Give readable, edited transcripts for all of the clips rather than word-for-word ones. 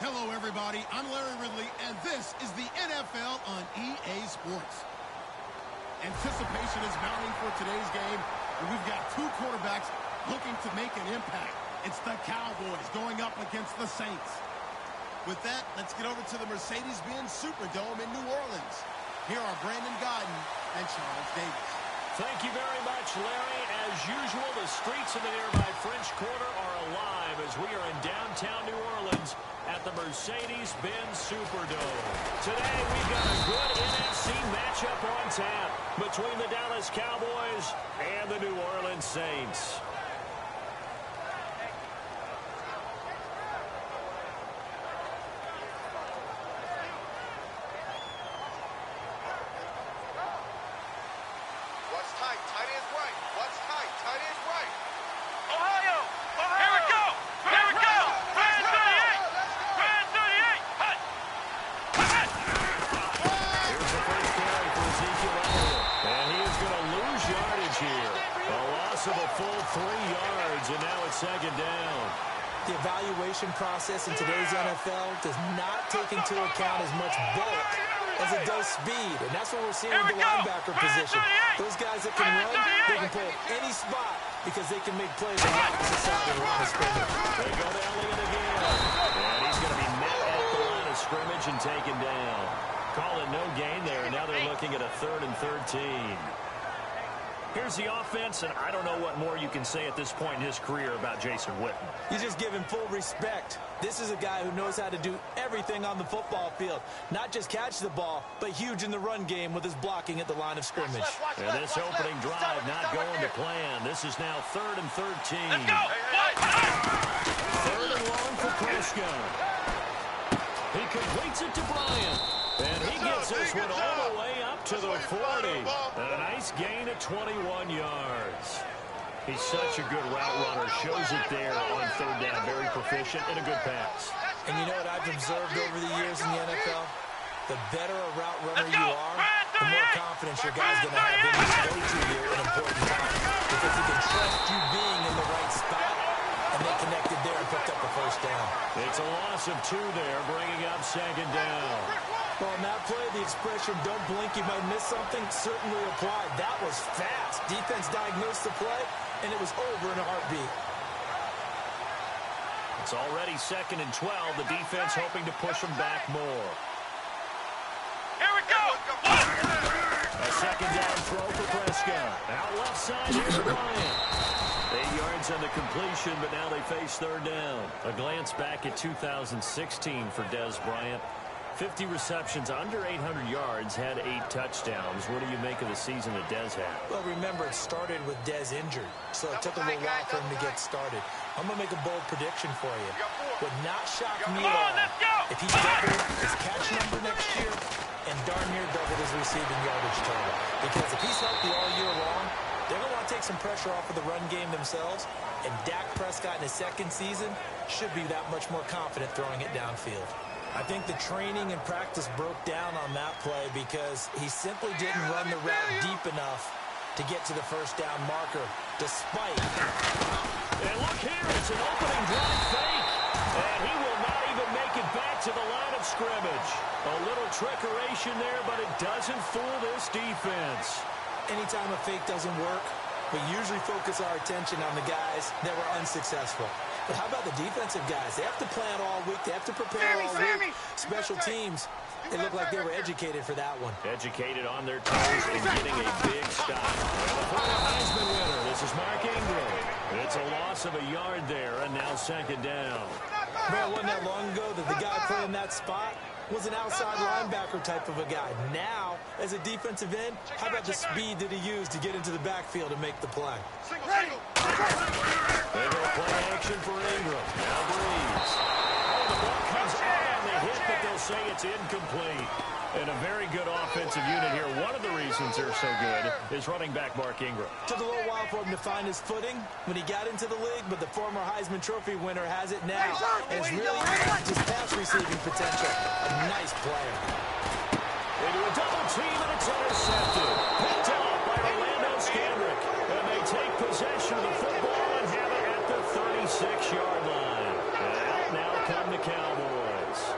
Hello, everybody. I'm Larry Ridley, and this is the NFL on EA Sports. Anticipation is mounting for today's game, and we've got two quarterbacks looking to make an impact. It's the Cowboys going up against the Saints. With that, let's get over to the Mercedes-Benz Superdome in New Orleans. Here are Brandon Gaudin and Charles Davis. Thank you very much, Larry. As usual, the streets of the nearby French Quarter are alive as we are in downtown New Orleans at the Mercedes-Benz Superdome. Today, we've got a good NFC matchup on tap between the Dallas Cowboys and the New Orleans Saints. Second down. The evaluation process in today's NFL does not take into account as much bulk as it does speed, and that's what we're seeing in the linebacker position. Those guys that can run, they can play at any spot because they can make plays on the opposite side of the line of scrimmage. They go to Elliott again, and he's going to be met at the line of scrimmage and taken down. Call it no gain there, and now they're looking at a 3rd and 13. Here's the offense, and I don't know what more you can say at this point in his career about Jason Witten. You just give him full respect. This is a guy who knows how to do everything on the football field. Not just catch the ball, but huge in the run game with his blocking at the line of scrimmage. And this opening drive not going to plan. This is now 3rd and 13. Let's go. 3rd and long for Prescott. He completes it to Bryant. And he gets this one all the way up to the 40. A nice gain of 21 yards. He's such a good route runner. Shows it there on 3rd down. Very proficient and a good pass. And you know what I've observed over the years in the NFL? The better a route runner you are, the more confidence your guy's going to have in his go-to you at important times. Because he can trust you being in the right spot, and they connected there and picked up the 1st down. It's a loss of 2 there, bringing up 2nd down. Well, on that play, the expression, don't blink, you might miss something, certainly applied. That was fast. Defense diagnosed the play, and it was over in a heartbeat. It's already 2nd and 12. The defense hoping to push them back more. Here we go. A 2nd down throw for Prescott. Out left side, here's Bryant. 8 yards on the completion, but now they face 3rd down. A glance back at 2016 for Dez Bryant. 50 receptions, under 800 yards, had 8 touchdowns. What do you make of the season that Dez had? Well, remember, it started with Dez injured, so it took a little while for him to get started. I'm going to make a bold prediction for you. Would not shock me at all if he doubled his catch number next year and darn near doubled his receiving yardage total. Because if he's healthy all year long, they're going to want to take some pressure off of the run game themselves, and Dak Prescott in his 2nd season should be that much more confident throwing it downfield. I think the training and practice broke down on that play because he simply didn't run the route deep enough to get to the 1st down marker, despite. And look here, it's an opening drive fake. And he will not even make it back to the line of scrimmage. A little trickeration there, but it doesn't fool this defense. Anytime a fake doesn't work, we usually focus our attention on the guys that were unsuccessful. But how about the defensive guys? They have to plan all week. They have to prepare all week. Special teams, they look like they were educated for that one. Educated on their toes and getting a big stop. The former Heisman winner, this is Mark Ingram. It's a loss of a yard there, and now 2nd down. Well, it wasn't that long ago that the guy playing that spot was an outside linebacker type of a guy. Now, as a defensive end, how about the speed that he used to get into the backfield and make the play? They go play action for Ingram. Now Breeze. Oh, the ball comes out on the hit, but they'll say it's incomplete. And a very good offensive unit here. One of the reasons they're so good is running back Mark Ingram. Took a little while for him to find his footing when he got into the league, but the former Heisman Trophy winner has it now. And it's really enhanced his pass receiving potential. A nice player. Into a double team, and it's intercepted. Picked off by Orlando Scandrick. And they take possession of the football and have it at the 36-yard line. And out now come the Cowboys.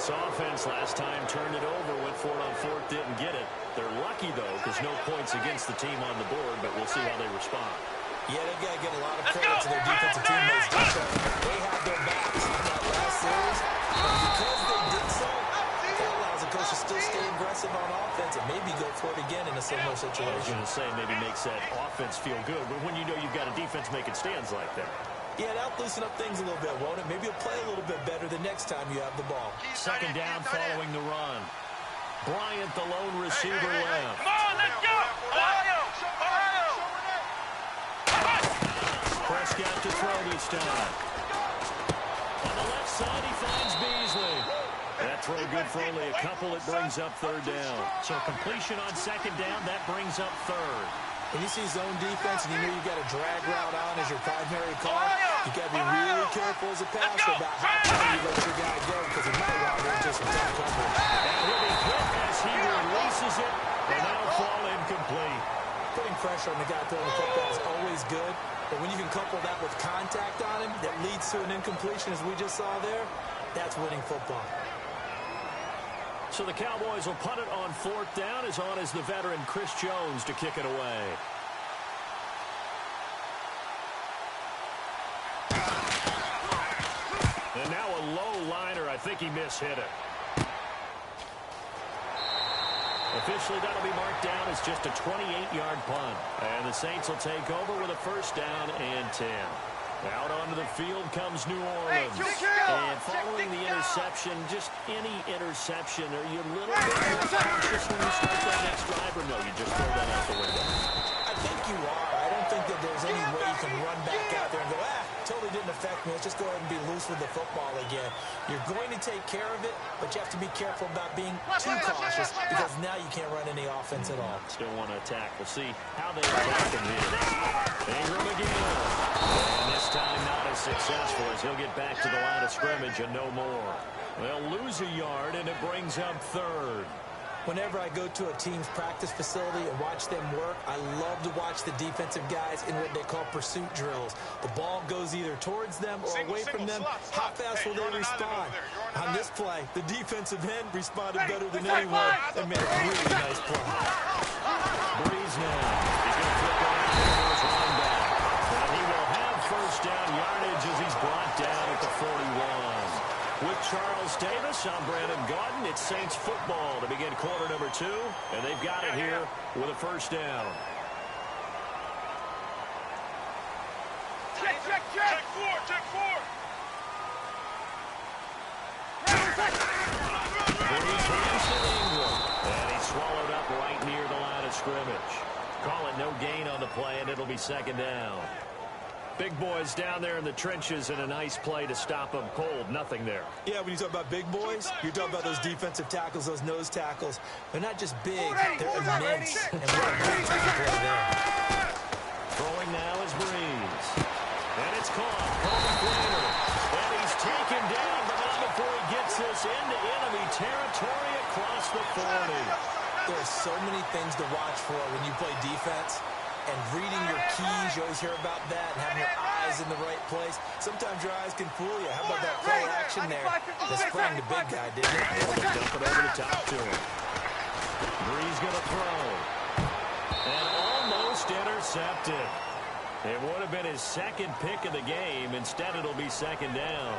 This offense last time turned it over, went for it on fourth, didn't get it. They're lucky, though, because no points against the team on the board, but we'll see how they respond. Yeah, they've got to get a lot of credit to their defensive teammates. They had their backs in that last series, and because they did so, that allows the coach to still stay aggressive on offense and maybe go for it again in a similar situation. I was going to say, maybe makes that offense feel good, but when you know you've got a defense making stands like that. Yeah, that'll loosen up things a little bit, won't it? Maybe you'll play a little bit better the next time you have the ball. Second down following the run. Bryant, the lone receiver, left. Come on, let's go! Ohio! Prescott to throw this time. On the left side, he finds Beasley. That throw good for only a couple. It brings up third down. So completion on second down, that brings up third. When you see zone defense and you know you've got a drag route on as your primary call, you've got to be really careful as a passer about how far you let your guy go because he might wander into some tough coverage. And he'll be hit as he releases it, and that'll fall incomplete. Putting pressure on the guy throwing the football is always good, but when you can couple that with contact on him that leads to an incompletion as we just saw there, that's winning football. So the Cowboys will punt it on fourth down. As on as the veteran Chris Jones to kick it away. And now a low liner. I think he mishit it. Officially, that'll be marked down as just a 28-yard punt. And the Saints will take over with a first down and 10. Out onto the field comes New Orleans. And following the interception, just any interception, are you a little bit more cautious when you start that next drive, or no, you just throw that out the window? I think you are. I don't think that there's any way you can run back out there and go, totally didn't affect me. Let's just go ahead and be loose with the football again. You're going to take care of it, but you have to be careful about being too cautious because now you can't run any offense at all. Still want to attack. We'll see how they attack him here. Ingram again. And this time not as successful as he'll get back to the line of scrimmage and no more. They'll lose a yard, and it brings up third. Whenever I go to a team's practice facility and watch them work, I love to watch the defensive guys in what they call pursuit drills. The ball goes either towards them or away from them. How fast will they respond? On this play, the defensive end responded better than anyone and made a really nice play. Breeze now. He's going to flip it out to his running back. And he will have first down yardage as he's brought down at the 41. With Charles Davis, I'm Brandon Gaudin. It's Saints football to begin quarter number 2, and they've got it here with a first down. Check four. Breeze hands to Ingram, and he's swallowed up right near the line of scrimmage. Call it no gain on the play, and it'll be second down. Big boys down there in the trenches, and a nice play to stop them cold. Nothing there. Yeah, when you talk about big boys, you're talking about those defensive tackles, those nose tackles. They're not just big, they're immense. And what a great tackle play there. Throwing now is Breeze. And it's caught. And he's taken down, but not before he gets this into enemy territory across the 40. There are so many things to watch for when you play defense. And reading your keys, you always hear about that, and having your eyes in the right place. Sometimes your eyes can fool you. How about that play action there? That sprang the big guy, didn't it? Able to dump it over the top to him. Breeze going to throw. And almost intercepted. It would have been his second pick of the game. Instead, it'll be second down.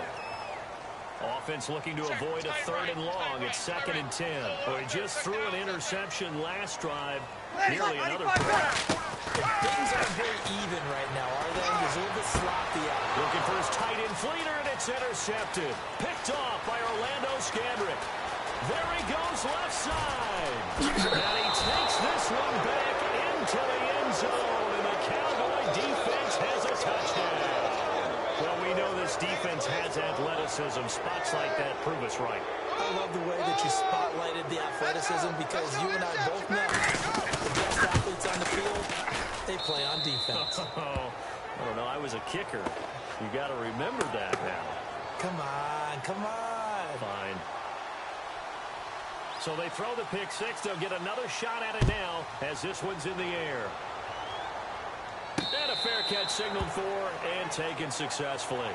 Offense looking to avoid a third and long. It's second and 10. Well, he just threw an interception last drive. Nearly another point. Things aren't very even right now, are they? There's a little bit sloppy out. Looking for his tight end Fleeter, and it's intercepted. Picked off by Orlando Scandrick. There he goes left side. And he takes this one back into the end zone, and the Cowboy defense has a touchdown. Well, we know this defense has athleticism. Spots like that prove us right. I love the way that you spotlighted the athleticism because you and I both know the best athletes on the field, they play on defense. I don't know. I was a kicker. You got to remember that now. Come on. Fine. So they throw the pick six. They'll get another shot at it now as this one's in the air. And a fair catch signaled for and taken successfully.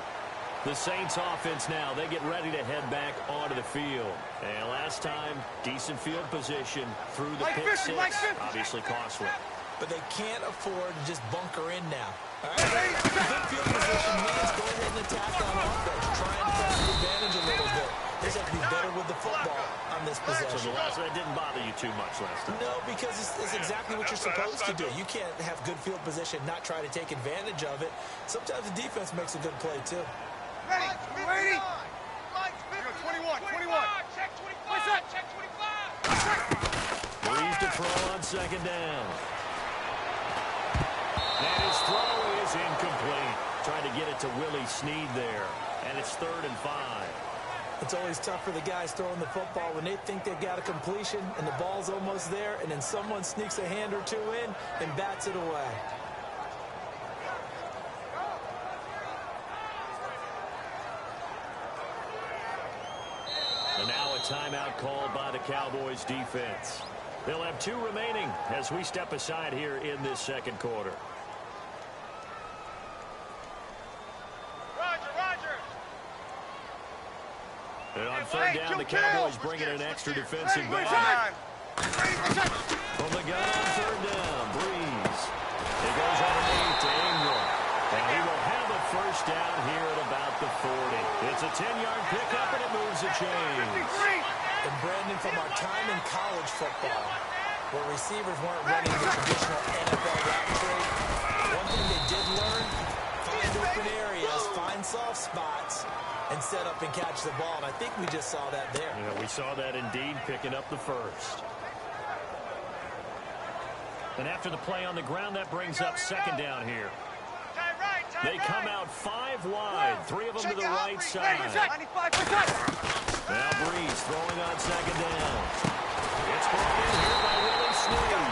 The Saints offense now, they get ready to head back onto the field. And last time, decent field position through the pick six. Obviously costly. But they can't afford to just bunker in now. All right? Good field position means go ahead and attack on offense. Try and press the advantage a little bit. They just have to be better with the football on this possession. So that didn't bother you too much last time? No, because it's exactly what you're supposed to do. You can't have good field position, not try to take advantage of it. Sometimes the defense makes a good play, too. Ready. 21. Check 25. Check 25. Breeze to throw on second down. And his throw is incomplete. Trying to get it to Willie Snead there. And it's 3rd and 5. It's always tough for the guys throwing the football when they think they've got a completion and the ball's almost there, and then someone sneaks a hand or two in and bats it away. And now a timeout called by the Cowboys defense. They'll have 2 remaining as we step aside here in this second quarter. Roger. And on 3rd down, the Cowboys bringing an extra defensive back. From the gun on 3rd down, Breeze. It goes underneath to Ingram. And he will have a first down here at about the 40. It's a 10-yard pickup, and it moves the chains. And Brandon, from our time in college football, where receivers weren't running the traditional NFL route tree, one thing they did learn, find open areas, find soft spots, and set up and catch the ball. And I think we just saw that there. Yeah, we saw that indeed, picking up the first. And after the play on the ground, that brings up second down here. They come out 5 wide, 3 of them to the right side. Now Breeze throwing on second down. It's brought in here by Willie Snead.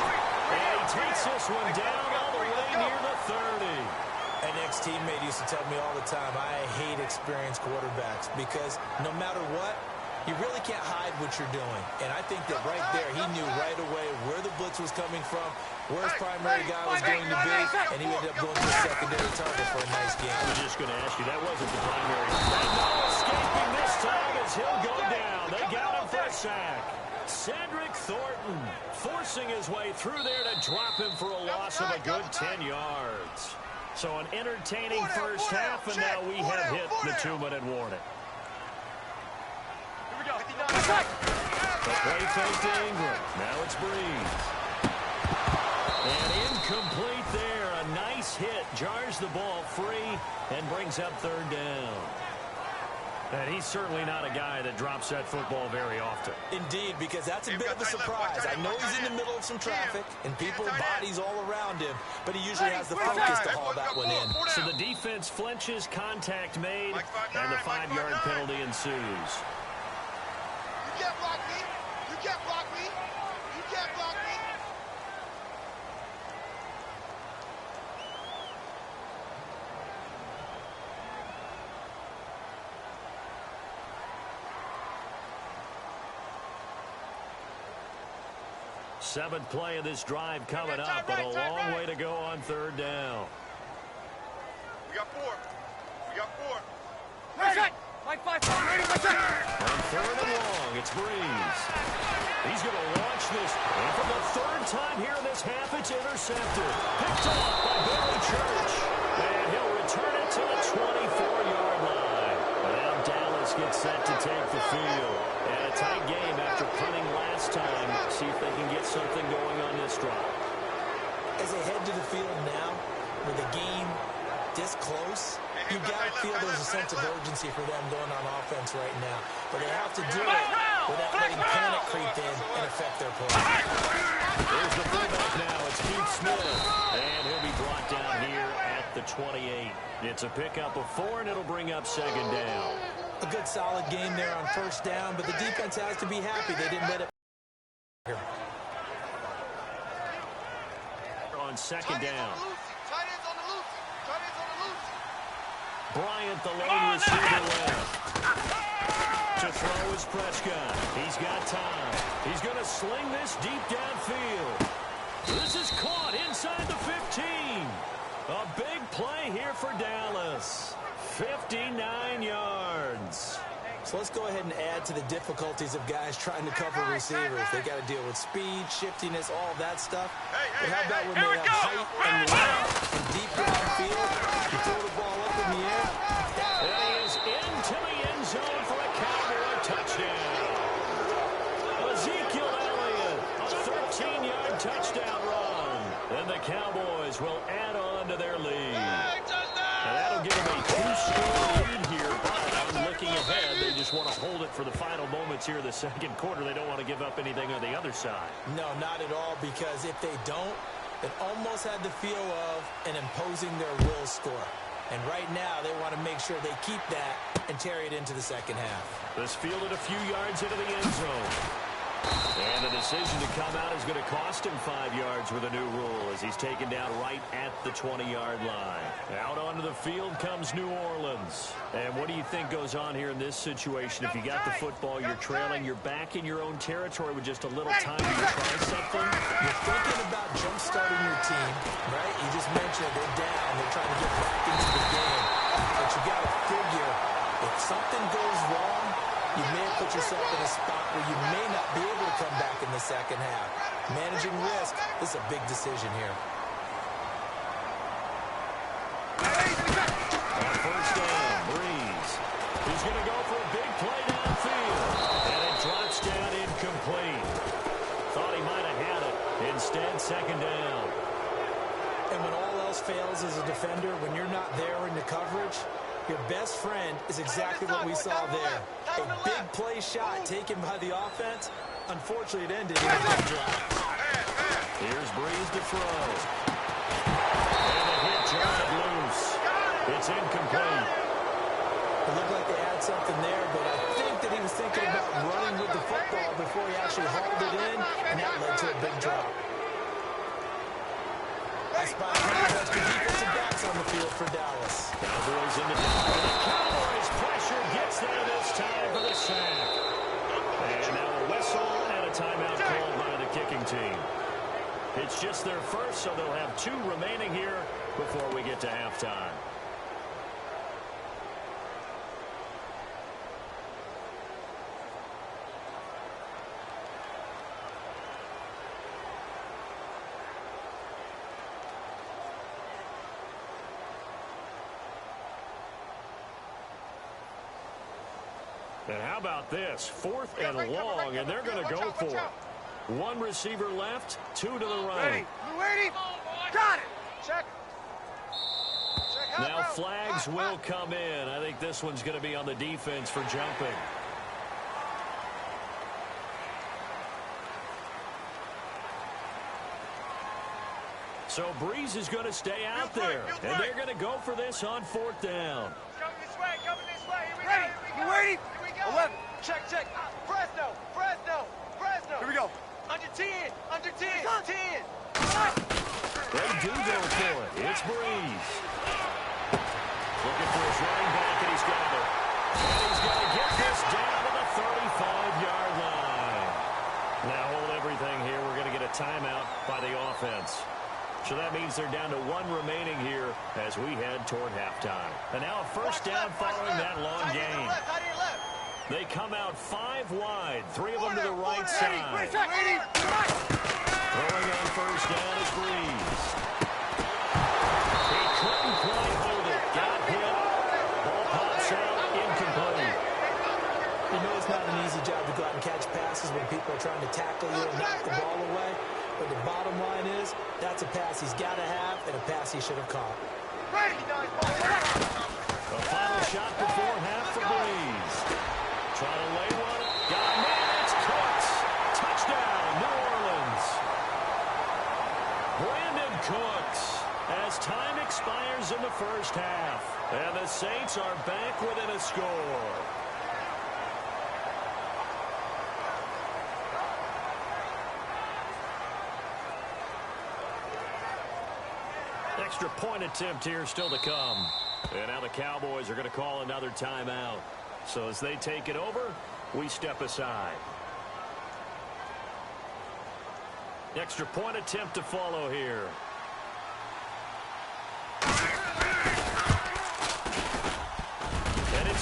And he takes this one down all the way near the 30. An ex-teammate used to tell me all the time, I hate experienced quarterbacks because no matter what, you really can't hide what you're doing. And I think that right there, he knew right away where the blitz was coming from, where his primary guy was going to be, and he ended up going to a secondary target for a nice game. I was just going to ask you, that wasn't the primary. And no escaping this time as he'll go down. They got him for a sack. Cedric Thornton forcing his way through there to drop him for a loss of a good 10 yards. So an entertaining first half, and now we have hit the 2-minute warning. The play fake to Ingram. Now it's Breeze. And incomplete there. A nice hit. Jars the ball free and brings up 3rd down. And he's certainly not a guy that drops that football very often. Indeed, because that's a bit of a surprise. I know he's in the middle of some traffic and people, bodies all around him, but he usually has the focus to haul that one in. So the defense flinches, contact made, and the 5-yard penalty ensues. You can't block me. You can't block me. You can't block me. Seventh play of this drive coming up, but a long way to go on 3rd down. We got 4. On 3rd and long, it's Breeze. He's going to launch this. And for the 3rd time here in this half, it's intercepted. Picked off by Barry Church. And he'll return it to the 24-yard line. Now Dallas gets set to take the field. And a tight game after punting last time. See if they can get something going on this drive. As they head to the field now, with the game this close, you got to feel there's a sense of urgency for them going on offense right now. But they have to do it without letting panic creep in and affect their play. There's the fullback now. It's Keith Smith. And he'll be brought down here at the 28. It's a pickup of 4, and it'll bring up second down. A good solid game there on 1st down, but the defense has to be happy they didn't let it. On second down. Bryant, the lone receiver left. To throw is Prescott. He's got time. He's going to sling this deep downfield. This is caught inside the 15. A big play here for Dallas. 59 yards. So let's go ahead and add to the difficulties of guys trying to cover receivers. They got to deal with speed, shiftiness, all that stuff. But how about when they have height and length and deep downfield? You throw the ball up in the air. And he is into the end zone for a Cowboy touchdown. Ezekiel Elliott, a 13-yard touchdown run. And the Cowboys will add on to their lead. And that'll give them a 2-score lead here. But looking ahead, they just want to hold it for the final moments here in the second quarter. They don't want to give up anything on the other side. No, not at all, because if they don't, it almost had the feel of an imposing their will score. And right now, they want to make sure they keep that and carry it into the second half. This fielded a few yards into the end zone. And the decision to come out is going to cost him 5 yards with a new rule as he's taken down right at the 20-yard line. Out onto the field comes New Orleans. And what do you think goes on here in this situation? If you got the football, you're trailing, you're back in your own territory with just a little time to try something? You're thinking about jump-starting your team, right? You just mentioned they're down. They're trying to get back into the game. But you got to figure if something goes wrong, you may have put yourself in a spot where you may not be able to come back in the second half. Managing risk is a big decision here. On first down, Breeze. He's going to go for a big play downfield. And it drops down incomplete. Thought he might have had it. Instead, second down. And when all else fails as a defender, when you're not there in the coverage, your best friend is exactly what we saw there. A big play shot taken by the offense. Unfortunately, it ended in a big drop. Here's Breeze to throw. And the hit drive loose. It's incomplete. It looked like they had something there, but I think that he was thinking about running with the football before he actually hauled it in, and that led to a big drop. I spy 100 extra defensive backs on the field for Dallas. Cowboys in the down. And the Cowboys pressure gets there this time for the sack. And now a whistle and a timeout called by the kicking team. It's just their first, so they'll have 2 remaining here before we get to halftime. And how about this? 4th and long, and they're going to go for it. 1 receiver left, 2 to the right. Ready? Got it. Check. Now flags will come in. I think this one's going to be on the defense for jumping. So Breeze is going to stay out there, and they're going to go for this on 4th down. Coming this way, coming this way. Here we go. You ready? Here we go. 11. Check. Fresno. Here we go. Under 10. 10. They do go for it. It's Breeze. Looking for his running back, and he's got it. And he's going to get this down to the 35-yard line. Now hold everything here. We're going to get a timeout by the offense. So that means they're down to 1 remaining here as we head toward halftime. And now a first down following that long gain. They come out 5 wide, 3 of them to the right side. Throwing on first down is Breeze. He couldn't quite hold it. Got hit. Ball pops out. Incomplete. You know it's not an easy job to go out and catch passes when people are trying to tackle you and knock the ball away. But the bottom line is, that's a pass he's got to have and a pass he should have caught. A final shot before half for Breeze. Try to lay one. Got a man. It's Cooks. Touchdown, New Orleans. Brandon Cooks as time expires in the first half. And the Saints are back within a score. Extra point attempt here still to come. And now the Cowboys are going to call another timeout. So as they take it over, we step aside. Extra point attempt to follow here.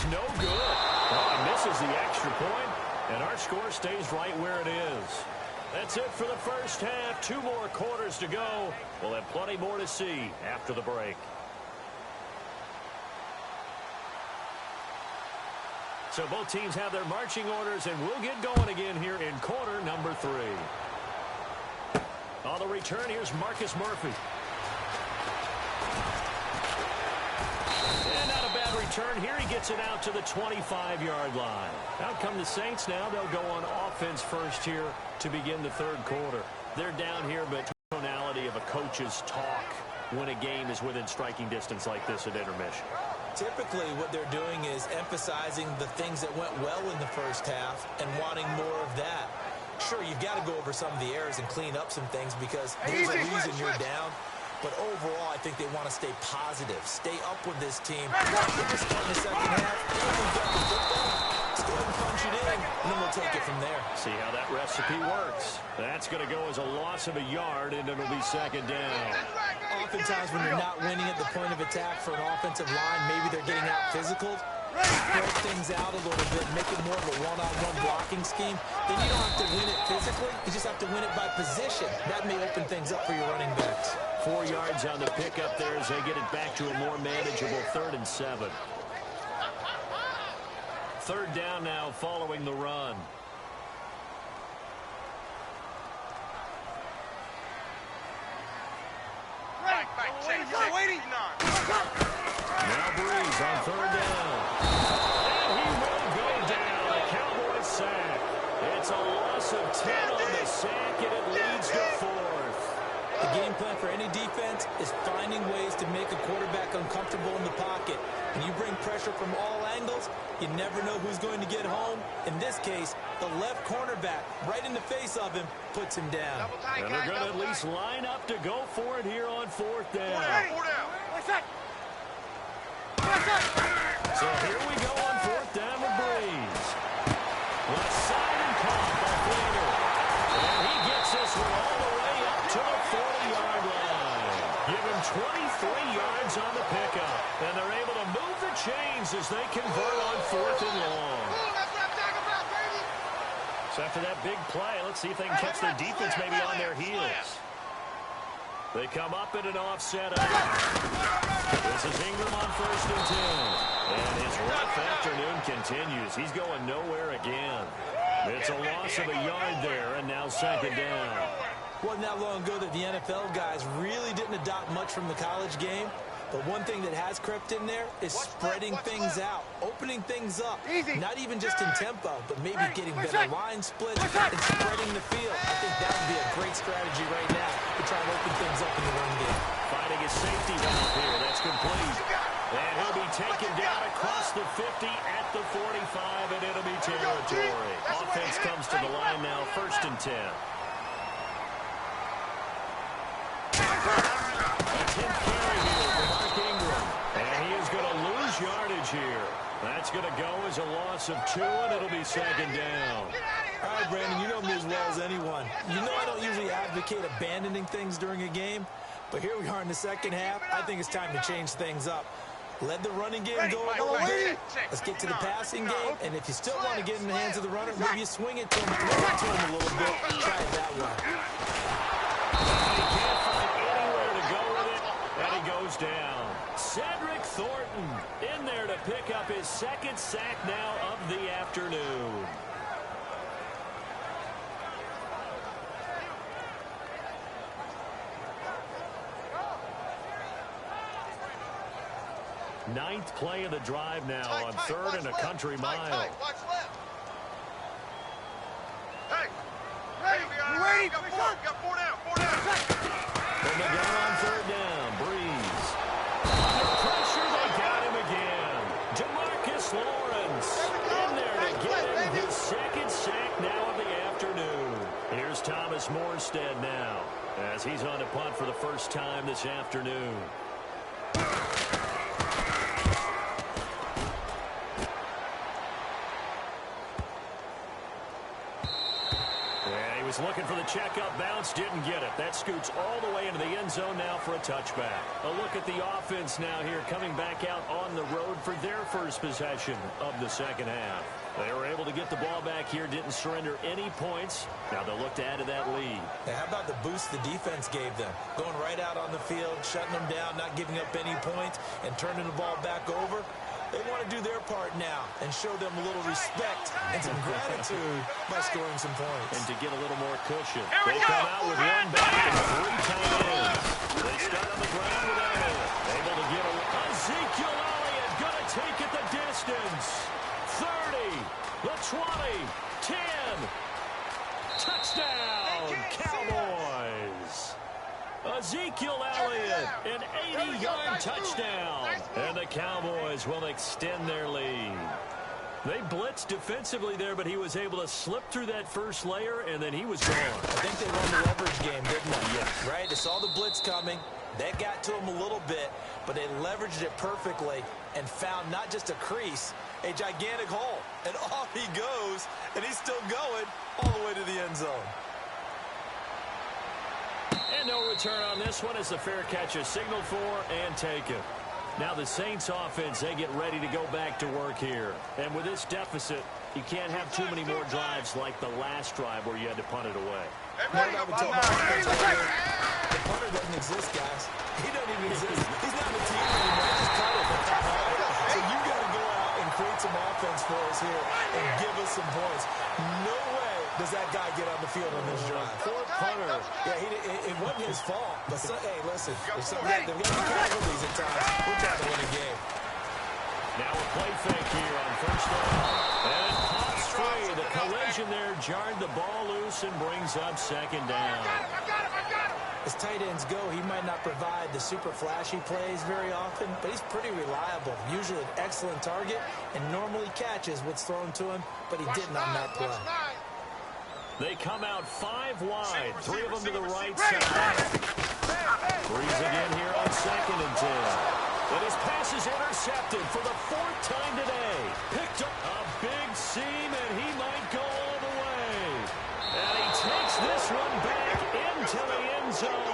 is no good. Oh, he misses the extra point, and our score stays right where it is. That's it for the first half. 2 more quarters to go. We'll have plenty more to see after the break. So both teams have their marching orders, and we'll get going again here in quarter number 3. On the return, here's Marcus Murphy. And not a bad return here. He gets it out to the 25-yard line. Out come the Saints now. They'll go on offense first here to begin the third quarter. They're down here, but the tonality of a coach's talk when a game is within striking distance like this at intermission. Typically, what they're doing is emphasizing the things that went well in the first half and wanting more of that. Sure, you've got to go over some of the errors and clean up some things because there's a reason you're down. But overall, I think they want to stay positive, stay up with this team. We're just starting the second half. We've got the football. Let's go ahead and punch it in, and then we'll take it from there. See how that recipe works. That's going to go as a loss of a yard, and it'll be second down. Oftentimes, when you're not winning at the point of attack for an offensive line, maybe they're getting out physical. Spread things out a little bit, make it more of a one-on-one blocking scheme. Then you don't have to win it physically. You just have to win it by position. That may open things up for your running backs. 4 yards on the pickup there as they get it back to a more manageable 3rd and 7. Third down now following the run. Now Breeze on 3rd down. And he will go down. A Cowboys sack. It's a loss of 10 on the sack, and it leads to 4th. The game plan for any defense is finding ways to make a quarterback uncomfortable in the pocket. When you bring pressure from all angles, you never know who's going to get home. In this case, the left cornerback, right in the face of him, puts him down. And they're going to at least line up to go for it here on 4th down. So here we go on 4th down with Breeze. Left side and caught by Flanger. And he gets this one all the way up to the 40-yard line. Give him 23 yards on the pickup. And they're able to move the chains as they convert on 4th and long. So after that big play, let's see if they can catch their defense maybe on their heels. They come up in an offset up. This is Ingram on 1st and 10. And his rough afternoon continues. He's going nowhere again. It's a loss of a yard there, and now 2nd down. Wasn't that long ago that the NFL guys really didn't adopt much from the college game. But one thing that has crept in there is spreading things out, opening things up. Not even just in tempo, but maybe getting better line splits and spreading the field. I think that would be a great strategy right now to try and open things up in the run game. Finding a safety valve here. That's complete. And he'll be taken down across the 50 at the 45, and it'll be territory. Offense comes to the line now, 1st and 10. A 10th carry here for Mark Ingram. And he is going to lose yardage here. That's going to go as a loss of 2, and it'll be 2nd down. All right, Brandon, you know me as well as anyone. You know I don't usually advocate abandoning things during a game, but here we are in the second half. I think it's time to change things up. Let the running game go a little bit. Let's get to the passing game, and if you still want to get in the hands of the runner, maybe you swing it to him, throw it to him a little bit. Try it that way. He can't find anywhere to go with it, and he goes down. Cedric Thornton in there to pick up his 2nd sack now of the afternoon. Ninth play of the drive now on 3rd and a country mile. Hey, you waiting? Got 4 down. From the gun on 3rd down, Breeze. Under pressure, they got him again. Jamarcus Lawrence in there to get him his 2nd sack now of the afternoon. Here's Thomas Morstead now as he's on to punt for the first time this afternoon. Was looking for the checkup bounce, didn't get it. That scoots all the way into the end zone now for a touchback. A look at the offense now here, coming back out on the road for their first possession of the second half. They were able to get the ball back here, didn't surrender any points. Now they'll look to add to that lead. Now, how about the boost the defense gave them? Going right out on the field, shutting them down, not giving up any points, and turning the ball back over. They want to do their part now and show them a little respect and some gratitude by scoring some points. And to get a little more cushion. They come out with one back and 3 tight ends. They start on the ground with Elliott. Able to get a Ezekiel Elliott going to take it the distance. 30, the 20, 10. Touchdown, Cowboys. Ezekiel Elliott, an 80-yard touchdown. And the Cowboys will extend their lead. They blitzed defensively there, but he was able to slip through that first layer, and then he was gone. I think they won the leverage game, didn't they? Yeah. Right? They saw the blitz coming. That got to him a little bit, but they leveraged it perfectly and found not just a crease, a gigantic hole. And off he goes, and he's still going all the way to the end zone. And no return on this one as the fair catch is signaled for and taken. Now the Saints offense, they get ready to go back to work here. And with this deficit, you can't have too many more drives like the last drive where you had to punt it away. The punter doesn't exist, guys. He doesn't even exist. He's not on the team anymore. He just cut it. So you got to go out and create some offense for us here and give us some points. No way does that guy get on the field on this drive. Poor punter. Yeah, it wasn't his fault. But hey, listen, they've got the casualties at times. We're trying to win a game. Now a play fake here on first down. And Potts free. The collision there jarred the ball loose and brings up second down. I got him. As tight ends go, he might not provide the super flashy plays very often, but he's pretty reliable. Usually an excellent target and normally catches what's thrown to him, but he didn't on that play. They come out 5 wide. 3 of them to the right side. Breeze again here on 2nd and 10. And his pass is intercepted for the 4th time today. Picked up a big seam, and he might go all the way. And he takes this one back into the end zone.